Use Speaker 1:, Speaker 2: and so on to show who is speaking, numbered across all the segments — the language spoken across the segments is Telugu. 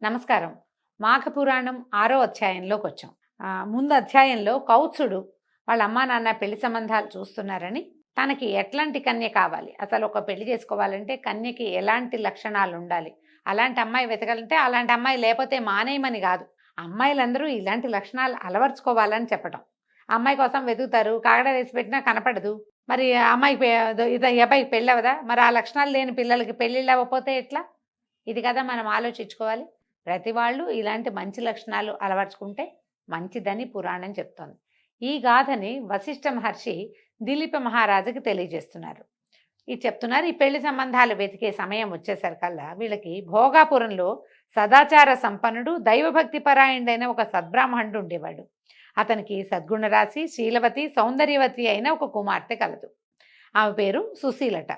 Speaker 1: నమస్కారం. మాఘ పురాణం 6వ అధ్యాయంలోకి వచ్చాం. ముందు అధ్యాయంలో కౌత్సుడు వాళ్ళ అమ్మా నాన్న పెళ్లి సంబంధాలు చూస్తున్నారని, తనకి ఎట్లాంటి కన్య కావాలి, అసలు ఒక పెళ్లి చేసుకోవాలంటే కన్యకి ఎలాంటి లక్షణాలు ఉండాలి, అలాంటి అమ్మాయి వెతకాలంటే అలాంటి అమ్మాయి లేకపోతే మానేయమని కాదు, అమ్మాయిలందరూ ఇలాంటి లక్షణాలు అలవర్చుకోవాలని చెప్పటం. అమ్మాయి కోసం వెతుకుతారు, కాగడ వేసి పెట్టినా కనపడదు. మరి ఆ అమ్మాయికి ఈ అబ్బాయికి పెళ్ళవదా, మరి ఆ లక్షణాలు లేని పిల్లలకి పెళ్ళిళ్ళు అవ్వకపోతే ఎట్లా? ఇది కదా మనం ఆలోచించుకోవాలి. ప్రతి వాళ్ళు ఇలాంటి మంచి లక్షణాలు అలవర్చుకుంటే మంచిదని పురాణం చెప్తోంది. ఈ గాథని వశిష్ఠ మహర్షి దిలీప మహారాజుకి తెలియజేస్తున్నారు. ఇది చెప్తున్నారు, ఈ పెళ్లి సంబంధాలు వెతికే సమయం వచ్చేసరికల్లా వీళ్ళకి భోగాపురంలో సదాచార సంపన్నుడు, దైవభక్తి పరాయణుడైన ఒక సద్బ్రాహ్మణుడు ఉండేవాడు. అతనికి సద్గుణరాశి, శీలవతి, సౌందర్యవతి అయిన ఒక కుమార్తె కలదు. ఆమె పేరు సుశీలట.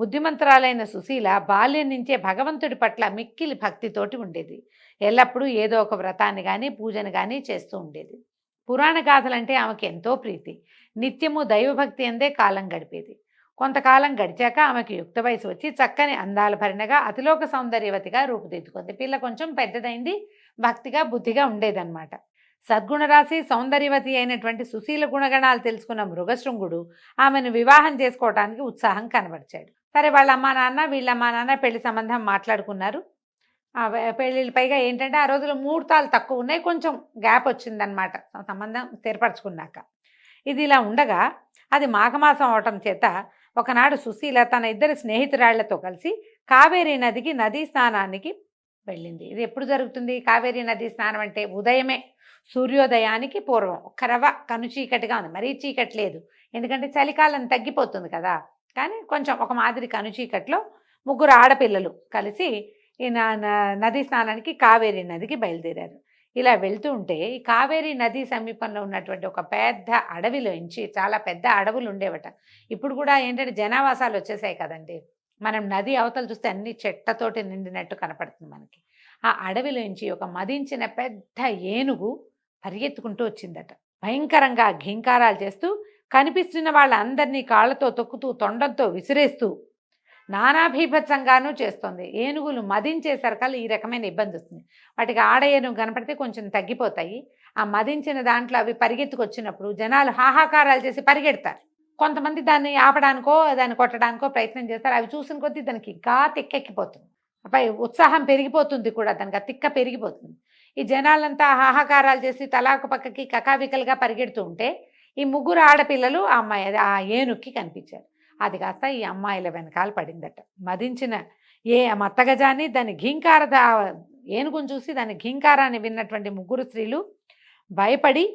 Speaker 1: బుద్ధిమంతురాలైన సుశీల బాల్యం నుంచే భగవంతుడి పట్ల మిక్కిలి భక్తితోటి ఉండేది. ఎల్లప్పుడూ ఏదో ఒక వ్రతాన్ని కానీ పూజను కానీ చేస్తూ ఉండేది. పురాణ గాథలంటే ఆమెకి ఎంతో ప్రీతి. నిత్యము దైవభక్తి అందే కాలం గడిపేది. కొంతకాలం గడిచాక ఆమెకి యుక్త వయసు వచ్చి చక్కని అందాల భరిణగా అతిలోక సౌందర్యవతిగా రూపుదిద్దుకుంది. పిల్ల కొంచెం పెద్దదైంది, భక్తిగా బుద్ధిగా ఉండేదన్నమాట. సద్గుణరాశి, సౌందర్యవతి అయినటువంటి సుశీల గుణగణాలు తెలుసుకున్న మృగశృంగుడు ఆమెను వివాహం చేసుకోవడానికి ఉత్సాహం కనబరిచాడు. సరే, వాళ్ళ అమ్మా నాన్న వీళ్ళ అమ్మా నాన్న పెళ్లి సంబంధం మాట్లాడుకున్నారు. పెళ్ళిళ్ళు పైగా ఏంటంటే ఆ రోజుల్లో ముహూర్తాలు తక్కువ ఉన్నాయి, కొంచెం గ్యాప్ వచ్చిందనమాట సంబంధం స్థిరపరచుకున్నాక. ఇది ఇలా ఉండగా అది మాఘమాసం అవటం చేత ఒకనాడు సుశీల తన ఇద్దరు స్నేహితురాళ్లతో కలిసి కావేరీ నదికి నదీ స్నానానికి వెళ్ళింది. ఇది ఎప్పుడు జరుగుతుంది? కావేరీ నదీ స్నానం అంటే ఉదయమే, సూర్యోదయానికి పూర్వం. ఒక్క రవ్వ కను చీకటిగా ఉంది, మరీ చీకటి లేదు, ఎందుకంటే చలికాలం తగ్గిపోతుంది కదా. కానీ కొంచెం ఒక మాదిరి కను చీకట్లో ముగ్గురు ఆడపిల్లలు కలిసి ఈ నదీ స్నానానికి కావేరీ నదికి బయలుదేరారు. ఇలా వెళ్తూ ఉంటే ఈ కావేరీ నది సమీపంలో ఉన్నటువంటి ఒక పెద్ద అడవిలోంచి, చాలా పెద్ద అడవులు ఉండేవట. ఇప్పుడు కూడా ఏంటంటే జనావాసాలు వచ్చేసాయి కదండి. మనం నది అవతల చూస్తే అన్ని చెట్లతోటి నిండినట్టు కనపడుతుంది మనకి. ఆ అడవిలోంచి ఒక మదించిన పెద్ద ఏనుగు పరిగెత్తుకుంటూ వచ్చిందట. భయంకరంగా ఘీంకారాలు చేస్తూ కనిపిస్తున్న వాళ్ళందరినీ కాళ్లతో తొక్కుతూ, తొండంతో విసిరేస్తూ నానాభీభత్సంగానూ చేస్తోంది. ఏనుగులు మదించేసరికల్లా ఈ రకమైన ఇబ్బంది వస్తుంది. వాటికి ఆడ ఏనుగు కనపడితే కొంచెం తగ్గిపోతాయి. ఆ మదించిన దాంట్లో అవి పరిగెత్తుకొచ్చినప్పుడు జనాలు హాహాకారాలు చేసి పరిగెడతారు. కొంతమంది దాన్ని ఆపడానికో దాన్ని కొట్టడానికో ప్రయత్నం చేస్తారు. అవి చూసిన కొద్దీ దానికి ఇంకా తిక్కెక్కిపోతుంది, పై ఉత్సాహం పెరిగిపోతుంది కూడా, దానికి ఆ తిక్క పెరిగిపోతుంది. ఈ జనాలంతా హాహాకారాలు చేసి తలాకు పక్కకి కకావికలుగా పరిగెడుతూ ఉంటే ఈ ముగ్గురు ఆడపిల్లలు ఆ అమ్మాయి ఆ ఏనుక్కి కనిపించారు. అది కాస్త ఈ అమ్మాయిల వెనకాల పడిందట. మదించిన మత్తగజాన్ని, దాని ఏనుగును చూసి దాని ఘీంకారాన్ని విన్నటువంటి ముగ్గురు స్త్రీలు భయపడి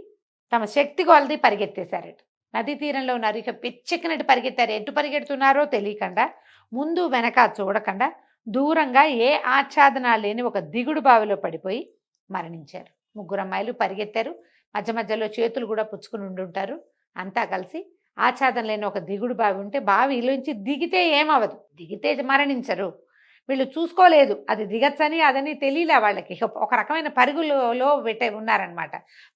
Speaker 1: తమ శక్తి కొలది పరిగెత్తేశారట. నదీ తీరంలో ఉన్నారు, ఇక పిచ్చెక్కినట్టు పరిగెత్తారు. ఎటు పరిగెడుతున్నారో తెలియకుండా, ముందు వెనక చూడకుండా దూరంగా ఏ ఆచ్ఛాదన లేని ఒక దిగుడు బావిలో పడిపోయి మరణించారు. ముగ్గురు అమ్మాయిలు పరిగెత్తారు, మధ్య మధ్యలో చేతులు కూడా పుచ్చుకుని ఉండుంటారు. అంతా కలిసి ఆచ్ఛాదన లేని ఒక దిగుడు బావి ఉంటే బావిలోంచి దిగితే ఏమవదు, దిగితే మరణించరు. వీళ్ళు చూసుకోలేదు అది దిగచ్చని, అదని తెలియలే వాళ్ళకి. ఒక రకమైన పరుగులో పెట్టే ఉన్నారనమాట.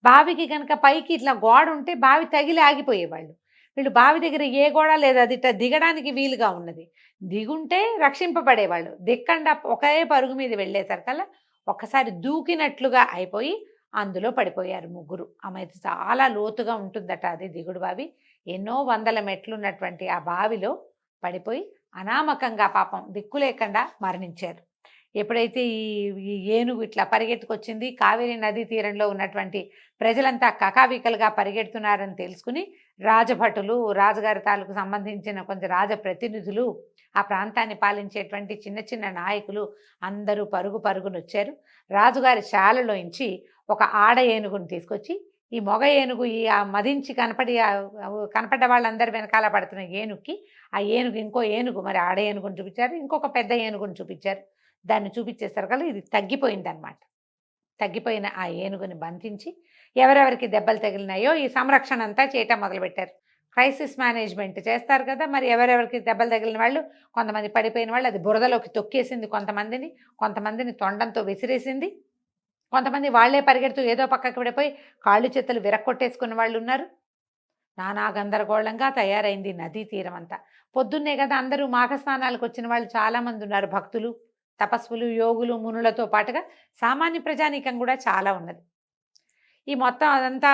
Speaker 1: బావికి కనుక పైకి ఇట్లా గోడ ఉంటే బావి తగిలి ఆగిపోయేవాళ్ళు. వీళ్ళు బావి దగ్గర ఏ గోడ లేదు, అది ఇట్లా దిగడానికి వీలుగా ఉన్నది. దిగుంటే రక్షింపబడేవాళ్ళు. దిక్కండా ఒకే పరుగు మీద వెళ్ళేసరికల్లా ఒక్కసారి దూకినట్లుగా అయిపోయి అందులో పడిపోయారు ముగ్గురు. ఆమె చాలా లోతుగా ఉంటుందట అది దిగుడు బావి. ఎన్నో వందల మెట్లున్నటువంటి ఆ బావిలో పడిపోయి అనామకంగా పాపం దిక్కు లేకుండా మరణించారు. ఎప్పుడైతే ఈ ఏనుగు ఇట్లా పరిగెత్తుకొచ్చింది, కావేరీ నదీ తీరంలో ఉన్నటువంటి ప్రజలంతా కకావికలుగా పరిగెడుతున్నారని తెలుసుకుని రాజభటులు, రాజుగారి తాలూకు సంబంధించిన కొంచెం రాజప్రతినిధులు, ఆ ప్రాంతాన్ని పాలించేటువంటి చిన్న చిన్న నాయకులు అందరూ పరుగు పరుగునొచ్చారు. రాజుగారి శాలలోంచి ఒక ఆడ ఏనుగును తీసుకొచ్చి ఈ మొగ ఏనుగు ఈ మదించి కనపడ్డ వాళ్ళందరి వెనకాల పడుతున్న ఏనుగుకి, ఆ ఏనుగు ఇంకో ఏనుగు, మరి ఆడ ఏనుగుని చూపించారు, ఇంకొక పెద్ద ఏనుగుని చూపించారు. దాన్ని చూపించేసరికల్లా ఇది తగ్గిపోయిందనమాట. తగ్గిపోయిన ఆ ఏనుగుని బంధించి ఎవరెవరికి దెబ్బలు తగిలినాయో ఈ సంరక్షణ అంతా చేయటం మొదలుపెట్టారు. క్రైసిస్ మేనేజ్మెంట్ చేస్తారు కదా, మరి ఎవరెవరికి దెబ్బలు తగిలిన వాళ్ళు, కొంతమంది పడిపోయిన వాళ్ళు అది బురదలోకి తొక్కేసింది, కొంతమందిని తొండంతో విసిరేసింది, కొంతమంది వాళ్లే పరిగెడుతూ ఏదో పక్కకి పడిపోయి కాళ్ళు చేతులు విరక్కొట్టేసుకున్న వాళ్ళు ఉన్నారు. నానా గందరగోళంగా తయారైంది నదీ తీరం అంతా. పొద్దున్నే కదా అందరూ మాఘ స్నానాలకు వచ్చిన వాళ్ళు చాలామంది ఉన్నారు, భక్తులు. తపస్సులు, యోగులు, మునులతో పాటుగా సామాన్య ప్రజానీకం కూడా చాలా ఉన్నది. ఈ మొత్తం అదంతా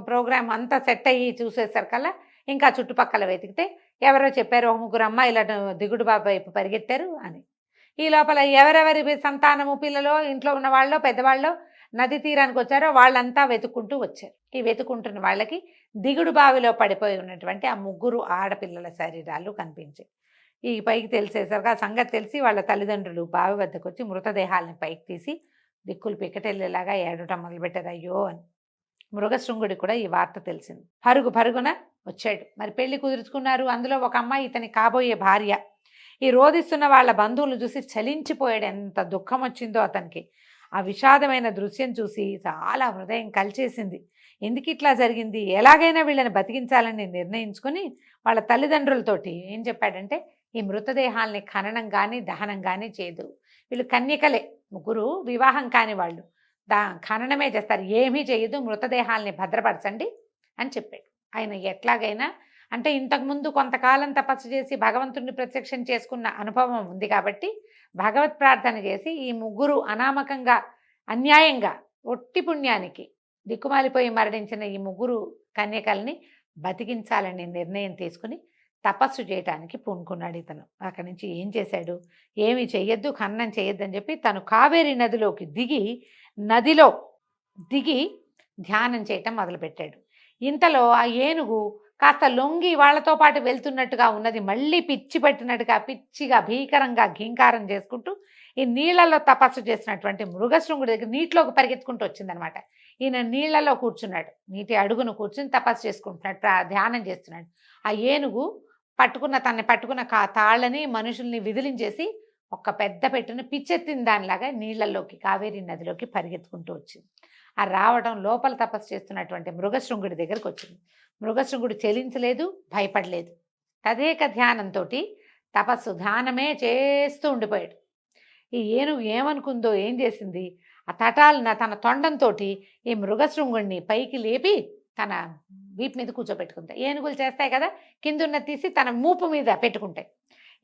Speaker 1: ప్రోగ్రామ్ అంతా సెట్ అయ్యి చూసేసరికల్లా ఇంకా చుట్టుపక్కల వెతికితే ఎవరో చెప్పారు, ఒక ముగ్గురు అమ్మాయిలు దిగుడు బాబు వైపు పరిగెత్తారు అని. ఈ లోపల ఎవరెవరి సంతానము, పిల్లలో, ఇంట్లో ఉన్న వాళ్ళో, పెద్దవాళ్ళో నది తీరానికి వచ్చారో వాళ్ళంతా వెతుక్కుంటూ వచ్చారు. ఈ వెతుకుంటున్న వాళ్ళకి దిగుడు బావిలో పడిపోయి ఉన్నటువంటి ఆ ముగ్గురు ఆడపిల్లల శరీరాలు కనిపించాయి. ఈ పైకి తెలిసేసరికి ఆ సంగతి తెలిసి వాళ్ళ తల్లిదండ్రులు బావి వద్దకు వచ్చి మృతదేహాలని పైకి తీసి దిక్కులు పిక్కటెళ్ళేలాగా ఏడటం మొదలుపెట్టారు, అయ్యో అని. మృగశృంగుడి కూడా ఈ వార్త తెలిసింది. పరుగున వచ్చాడు. మరి పెళ్లి కుదుర్చుకున్నారు. అందులో ఒక అమ్మాయి ఇతని కాబోయే భార్య. ఈ రోధిస్తున్న వాళ్ళ బంధువులు చూసి చలించిపోయాడు. ఎంత దుఃఖం వచ్చిందో అతనికి. ఆ విషాదమైన దృశ్యం చూసి చాలా హృదయం కలిచేసింది. ఎందుకు ఇట్లా జరిగింది, ఎలాగైనా వీళ్ళని బతికించాలని నిర్ణయించుకొని వాళ్ళ తల్లిదండ్రులతోటి ఏం చెప్పాడంటే, ఈ మృతదేహాల్ని ఖననం కానీ దహనం కానీ చేయదు. వీళ్ళు కన్యకలే, ముగ్గురు వివాహం కాని వాళ్ళు, ఖననమే చేస్తారు, ఏమీ చేయదు, మృతదేహాల్ని భద్రపరచండి అని చెప్పాడు. ఆయన ఎట్లాగైనా అంటే ఇంతకుముందు కొంతకాలం తపస్సు చేసి భగవంతుడిని ప్రత్యక్షం చేసుకున్న అనుభవం ఉంది కాబట్టి భగవత్ ప్రార్థన చేసి ఈ ముగ్గురు అనామకంగా అన్యాయంగా ఒట్టి పుణ్యానికి దిక్కుమాలిపోయి మరణించిన ఈ ముగ్గురు కన్యకల్ని బతికించాలని నిర్ణయం తీసుకుని తపస్సు చేయటానికి పూనుకున్నాడు ఇతను. అక్కడి నుంచి ఏం చేశాడు, ఏమి చెయ్యొద్దు, ఖననం చేయొద్దు అని చెప్పి తను కావేరి నదిలోకి నదిలో దిగి ధ్యానం చేయటం మొదలుపెట్టాడు. ఇంతలో ఆ ఏనుగు కాస్త లొంగి వాళ్ళతో పాటు వెళ్తున్నట్టుగా ఉన్నది. మళ్ళీ పిచ్చి పట్టినట్టుగా పిచ్చిగా భీకరంగా ఘీంకారం చేసుకుంటూ ఈ నీళ్లలో తపస్సు చేసినటువంటి మృగశృంగుడి దగ్గర నీటిలోకి పరిగెత్తుకుంటూ వచ్చిందనమాట. ఈయన నీళ్లలో కూర్చున్నాడు, నీటి అడుగును కూర్చుని తపస్సు చేసుకుంటున్నాడు, ధ్యానం చేస్తున్నాడు. ఆ ఏనుగు తనని పట్టుకున్న తాళ్ళని మనుషుల్ని విదిలించేసి ఒక పెద్ద పెట్టుని పిచ్చెత్తిన దానిలాగా నీళ్లలోకి కావేరీ నదిలోకి పరిగెత్తుకుంటూ వచ్చింది. ఆ రావడం లోపల తపస్సు చేస్తున్నటువంటి మృగశృంగుడి దగ్గరకు వచ్చింది. మృగశృంగుడు చెలించలేదు, భయపడలేదు. తదేక ధ్యానంతో ధ్యానమే చేస్తూ ఉండిపోయాడు. ఈ ఏనుగు ఏమనుకుందో ఏం చేసింది, ఆ తన తొండంతో ఈ మృగశృంగుడిని పైకి లేపి తన వీపు మీద కూర్చోబెట్టుకుంటాయి. ఏనుగులు చేస్తాయి కదా, కిందున్న తీసి తన మూపు మీద పెట్టుకుంటాయి.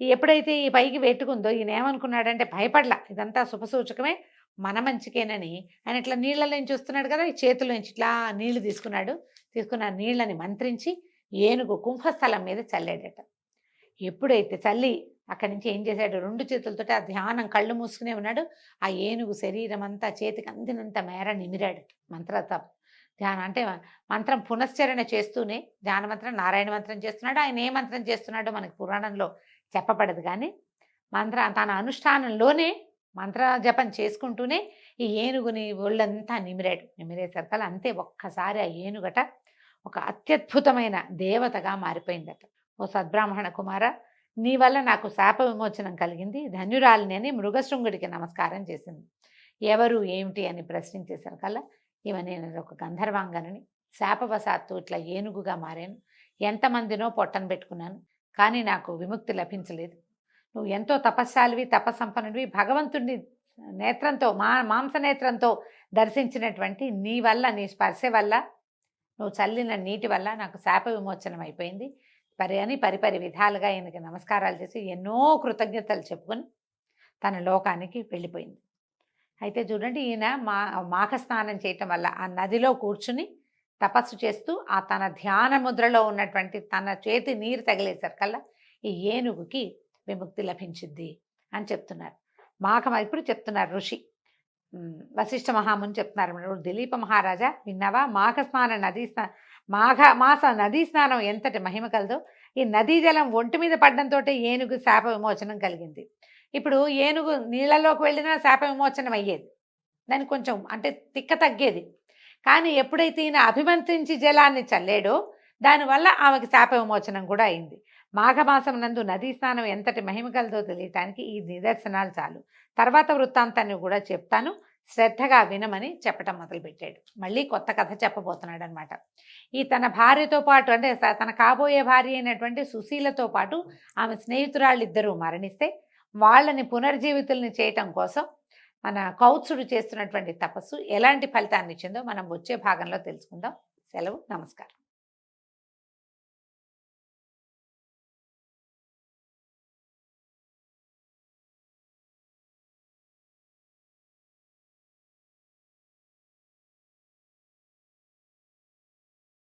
Speaker 1: ఎప్పుడైతే ఈ పైకి పెట్టుకుందో ఈయన ఏమనుకున్నాడంటే, భయపడలా, ఇదంతా శుభసూచకమే, మన మంచికేనని ఆయన ఇట్లా నీళ్ళలోంచి చూస్తున్నాడు కదా, ఈ చేతుల్లోంచి ఇట్లా నీళ్లు తీసుకున్న నీళ్ళని మంత్రించి ఏనుగు కుంభస్థలం మీద చల్లాడట. ఎప్పుడైతే చల్లి అక్కడి నుంచి ఏం చేశాడు, 2 చేతులతో ఆ ధ్యానం కళ్ళు మూసుకునే ఉన్నాడు. ఆ ఏనుగు శరీరం అంతా చేతికి అందినంత మేర నిమిరాడు. ధ్యానం అంటే మంత్రం పునశ్చరణ చేస్తూనే ధ్యాన మంత్రం, నారాయణ మంత్రం చేస్తున్నాడు. ఆయన ఏ మంత్రం చేస్తున్నాడో మనకి పురాణంలో చెప్పబడదు, కానీ తన అనుష్ఠానంలోనే మంత్ర జపం చేసుకుంటూనే ఈ ఏనుగుని ఒళ్ళంతా నిమిరేసరికల అంతే ఒక్కసారి ఆ ఏనుగట ఒక అత్యద్భుతమైన దేవతగా మారిపోయిందట. ఓ సద్బ్రాహ్మణ కుమార, నీ వల్ల నాకు శాప విమోచనం కలిగింది, ధన్యురాలిని అని మృగశృంగుడికి నమస్కారం చేసింది. ఎవరు ఏమిటి అని ప్రశ్నించేసరికల్లా నేను ఒక గంధర్వాంగనని, శాపవశాత్తు ఇట్లా ఏనుగుగా మారాను, ఎంతమందినో పొట్టను పెట్టుకున్నాను, కానీ నాకు విముక్తి లభించలేదు. నువ్వు ఎంతో తపస్శాలివి, తపస్సంపన్నుడివి, భగవంతుడిని నేత్రంతో మాంసనేత్రంతో దర్శించినటువంటి నీ వల్ల, నీ స్పర్శ వల్ల, నువ్వు చల్లిన నీటి వల్ల నాకు శాప విమోచనం అయిపోయింది అని పరిపరి విధాలుగా ఈయనకి నమస్కారాలు చేసి ఎన్నో కృతజ్ఞతలు చెప్పుకొని తన లోకానికి వెళ్ళిపోయింది. అయితే చూడండి, ఈయన మాఘ స్నానం చేయటం వల్ల ఆ నదిలో కూర్చుని తపస్సు చేస్తూ ఆ తన ధ్యాన ముద్రలో ఉన్నటువంటి తన చేతి నీరు తగిలేసరికల్లా ఈ ఏనుగుకి విముక్తి లభించింది అని చెప్తున్నారు. ఇప్పుడు చెప్తున్నారు ఋషి వశిష్ఠ మహాముని చెప్తున్నారు, దిలీప మహారాజా విన్నావా, మాఘమాస నదీ స్నానం ఎంతటి మహిమ కలదో, ఈ నదీ జలం ఒంటి మీద పడడంతో ఏనుగు శాప విమోచనం కలిగింది. ఇప్పుడు ఏనుగు నీళ్ళలోకి వెళ్ళినా శాప విమోచనం అయ్యేది, దానికి కొంచెం అంటే తిక్క తగ్గేది. కానీ ఎప్పుడైతే ఈయన అభిమంత్రించి జలాన్ని చల్లాడో దానివల్ల ఆమెకి శాప విమోచనం కూడా అయింది. మాఘమాసం నందు నదీ స్నానం ఎంతటి మహిమ కలదో తెలియటానికి ఈ నిదర్శనాలు చాలు. తర్వాత వృత్తాంతాన్ని కూడా చెప్తాను, శ్రద్ధగా వినమని చెప్పటం మొదలుపెట్టాడు. మళ్ళీ కొత్త కథ చెప్పబోతున్నాడు అనమాట. ఈ తన భార్యతో పాటు అంటే తన కాబోయే భార్య అయినటువంటి సుశీలతో పాటు ఆమె స్నేహితురాళ్ళు ఇద్దరూ మరణిస్తే వాళ్ళని పునర్జీవితుల్ని చేయటం కోసం మన కౌత్సుడు చేస్తున్నటువంటి తపస్సు ఎలాంటి ఫలితాన్ని ఇచ్చిందో మనం వచ్చే భాగంలో తెలుసుకుందాం. సెలవు, నమస్కారం.